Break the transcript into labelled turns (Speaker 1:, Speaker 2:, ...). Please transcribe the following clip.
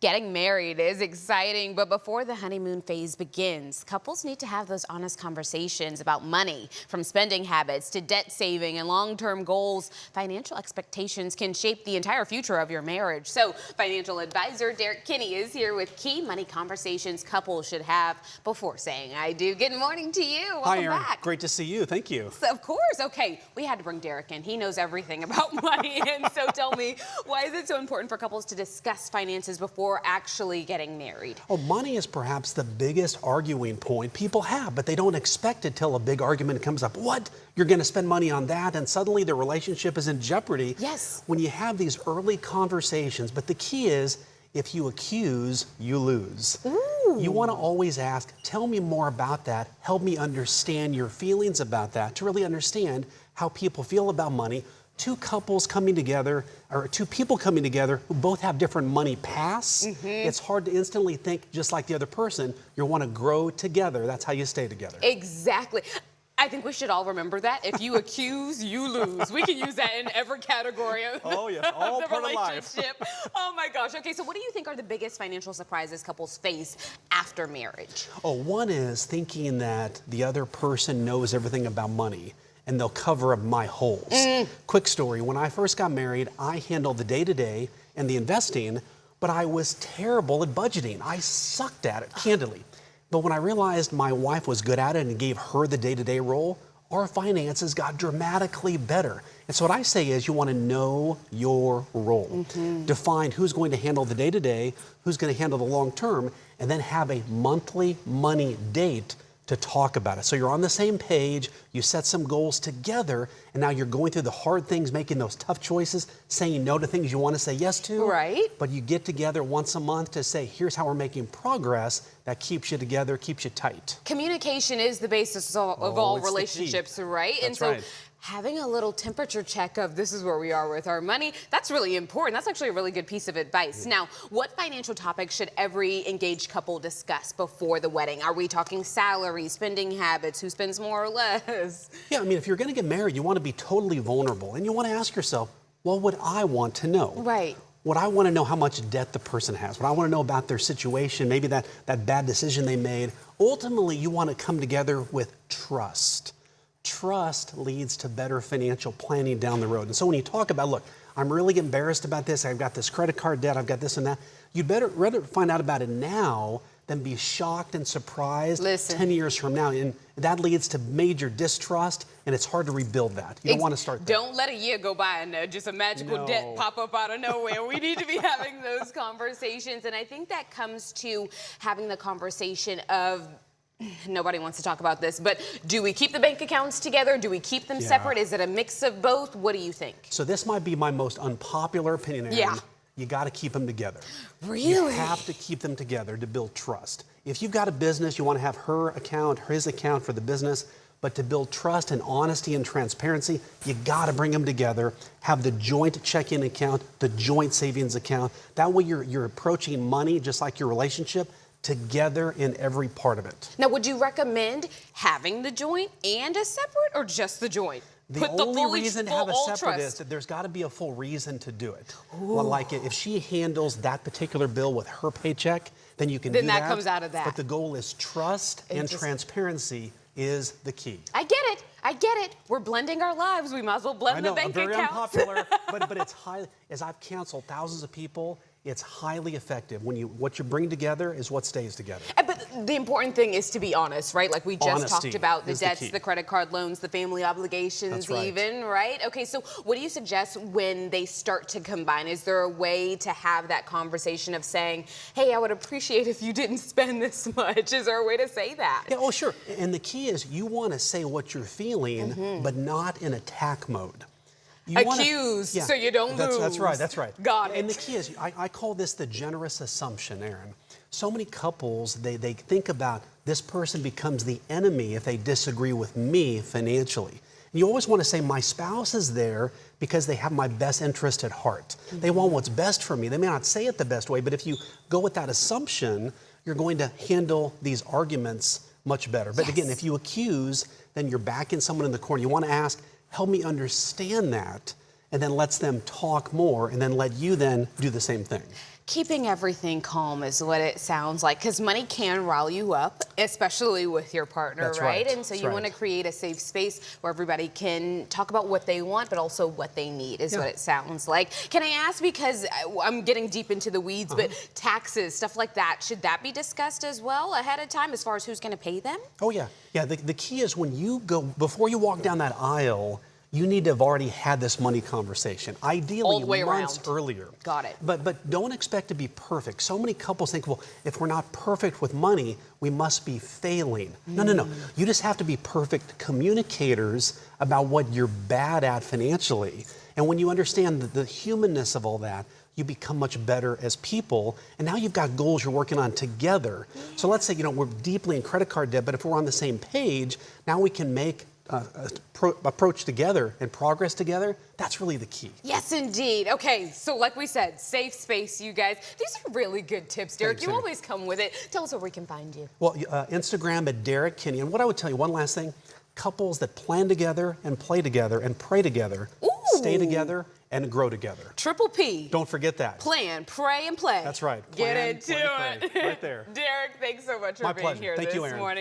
Speaker 1: Getting married is exciting, but before the honeymoon phase begins, couples need to have those honest conversations about money. From spending habits to debt saving and long-term goals, financial expectations can shape the entire future of your marriage. So financial advisor Derrick Kinney is here with key money conversations couples should have before saying I do. Good morning to you. Welcome
Speaker 2: Hi, Erin.
Speaker 1: back.
Speaker 2: Great to see you. Thank you.
Speaker 1: So, of course. Okay, we had to bring Derrick in. He knows everything about money. And so tell me, why is it so important for couples to discuss finances before actually getting married?
Speaker 2: Oh, money is perhaps the biggest arguing point people have, but they don't expect it till a big argument comes up. What? You're going to spend money on that, and suddenly the relationship is in jeopardy.
Speaker 1: Yes.
Speaker 2: When you have these early conversations, but the key is, if you accuse, you lose.
Speaker 1: Ooh.
Speaker 2: You want to always ask, tell me more about that. Help me understand your feelings about that, to really understand how people feel about money. Two couples coming together, or two people coming together who both have different money pasts, it's hard to instantly think just like the other person. You want to grow together. That's how you stay together.
Speaker 1: Exactly. I think we should all remember that. If you accuse, you lose. We can use that in every category of,
Speaker 2: all
Speaker 1: the
Speaker 2: part of life.
Speaker 1: relationship. Oh my gosh. Okay, so what do you think are the biggest financial surprises couples face after marriage?
Speaker 2: Oh, one is thinking that the other person knows everything about money and they'll cover up my holes. Quick story, when I first got married, I handled the day-to-day and the investing, but I was terrible at budgeting. I sucked at it, candidly. But when I realized my wife was good at it and gave her the day-to-day role, our finances got dramatically better. And so what I say is you want to know your role. Define who's going to handle the day-to-day, who's going to handle the long-term, and then have a monthly money date to talk about it. So you're on the same page, you set some goals together, and now you're going through the hard things, making those tough choices, saying no to things you want to say yes to.
Speaker 1: Right.
Speaker 2: But you get together once a month to say, here's how we're making progress. That keeps you together, keeps you tight.
Speaker 1: Communication is the basis of all relationships, right?
Speaker 2: That's
Speaker 1: and so
Speaker 2: right.
Speaker 1: Having a little temperature check of this is where we are with our money, that's really important. That's actually a really good piece of advice. Now, what financial topics should every engaged couple discuss before the wedding? Are we talking salary, spending habits, who spends more or less?
Speaker 2: Yeah, I mean, if you're going to get married, you want to be totally vulnerable. And you want to ask yourself, what would I want to know?
Speaker 1: Right.
Speaker 2: What I want to know how much debt the person has. What I want to know about their situation, maybe that bad decision they made. Ultimately, you want to come together with trust. Trust leads to better financial planning down the road. And so when you talk about, look, I'm really embarrassed about this, I've got this credit card debt, I've got this and that, you'd rather find out about it now than be shocked and surprised 10 years from now. And that leads to major distrust, and it's hard to rebuild that. You don't want to start there.
Speaker 1: Don't let a year go by and just a magical debt pop up out of nowhere. We need to be having those conversations. And I think that comes to having the conversation of, nobody wants to talk about this, but do we keep the bank accounts together? Do we keep them separate? Is it a mix of both? What do you think?
Speaker 2: So this might be my most unpopular opinion, Erin.
Speaker 1: Yeah.
Speaker 2: You got to keep them together.
Speaker 1: Really?
Speaker 2: You have to keep them together to build trust. If you've got a business, you want to have her account, his account for the business, but to build trust and honesty and transparency, you got to bring them together. Have the joint checking account, the joint savings account. That way you're approaching money just like your relationship, together in every part of it.
Speaker 1: Now, would you recommend having the joint and a separate, or just the joint?
Speaker 2: The only reason to have a separate is that there's got to be a full reason to do it. Well, like if she handles that particular bill with her paycheck, then you can do that.
Speaker 1: Then that comes out of that.
Speaker 2: But the goal is trust and transparency is the key.
Speaker 1: I get it. I get it. We're blending our lives. We might as well blend the bank
Speaker 2: very
Speaker 1: accounts.
Speaker 2: Unpopular, but it's highly, as I've counseled thousands of people, it's highly effective. What you bring together is what stays together.
Speaker 1: But the important thing is to be honest, right? Like we just talked about the debts, the credit card loans, the family obligations even, right? Okay, so what do you suggest when they start to combine? Is there a way to have that conversation of saying, hey, I would appreciate if you didn't spend this much? Is there a way to say that?
Speaker 2: Yeah, oh, sure. And the key is you want to say what you're feeling, but not in attack mode.
Speaker 1: Accuse, so you don't lose.
Speaker 2: That's right, that's right.
Speaker 1: Got it.
Speaker 2: And the key is, I call this the generous assumption, Erin. So many couples, they think about this person becomes the enemy if they disagree with me financially. And you always want to say, my spouse is there because they have my best interest at heart. They want what's best for me. They may not say it the best way, but if you go with that assumption, you're going to handle these arguments much better. But again, if you accuse, then you're backing someone in the corner. You want to ask, help me understand that, and then lets them talk more and then let you then do the same thing.
Speaker 1: Keeping everything calm is what it sounds like, because money can rile you up, especially with your partner,
Speaker 2: That's
Speaker 1: right?
Speaker 2: right.
Speaker 1: And so
Speaker 2: That's
Speaker 1: you
Speaker 2: right.
Speaker 1: want to create a safe space where everybody can talk about what they want, but also what they need is what it sounds like. Can I ask, because I'm getting deep into the weeds, but taxes, stuff like that, should that be discussed as well ahead of time as far as who's going to pay them?
Speaker 2: Oh yeah. Yeah, the key is when you go, before you walk down that aisle, you need to have already had this money conversation, ideally
Speaker 1: All the way
Speaker 2: months
Speaker 1: around.
Speaker 2: earlier.
Speaker 1: Got it.
Speaker 2: But don't expect to be perfect. So many couples think, well, if we're not perfect with money, we must be failing. No. You just have to be perfect communicators about what you're bad at financially. And when you understand the humanness of all that, you become much better as people, and now you've got goals you're working on together. So let's say, we're deeply in credit card debt, but if we're on the same page, now we can make approach together and progress together. That's really the key.
Speaker 1: Yes, indeed. Okay, so like we said, safe space, you guys. These are really good tips, Derrick.
Speaker 2: Thanks,
Speaker 1: You
Speaker 2: Amy.
Speaker 1: always come with it. Tell us where we can find you.
Speaker 2: Well, Instagram at Derrick Kinney. And what I would tell you, one last thing, couples that plan together and play together and pray together, stay together and grow together.
Speaker 1: Triple P.
Speaker 2: Don't forget that.
Speaker 1: Plan, pray, and play.
Speaker 2: That's right.
Speaker 1: Get
Speaker 2: Plan,
Speaker 1: into
Speaker 2: play,
Speaker 1: it.
Speaker 2: pray. Right there.
Speaker 1: Derrick, thanks so much for
Speaker 2: My
Speaker 1: being
Speaker 2: pleasure.
Speaker 1: here
Speaker 2: Thank
Speaker 1: this
Speaker 2: you, Aaron.
Speaker 1: morning.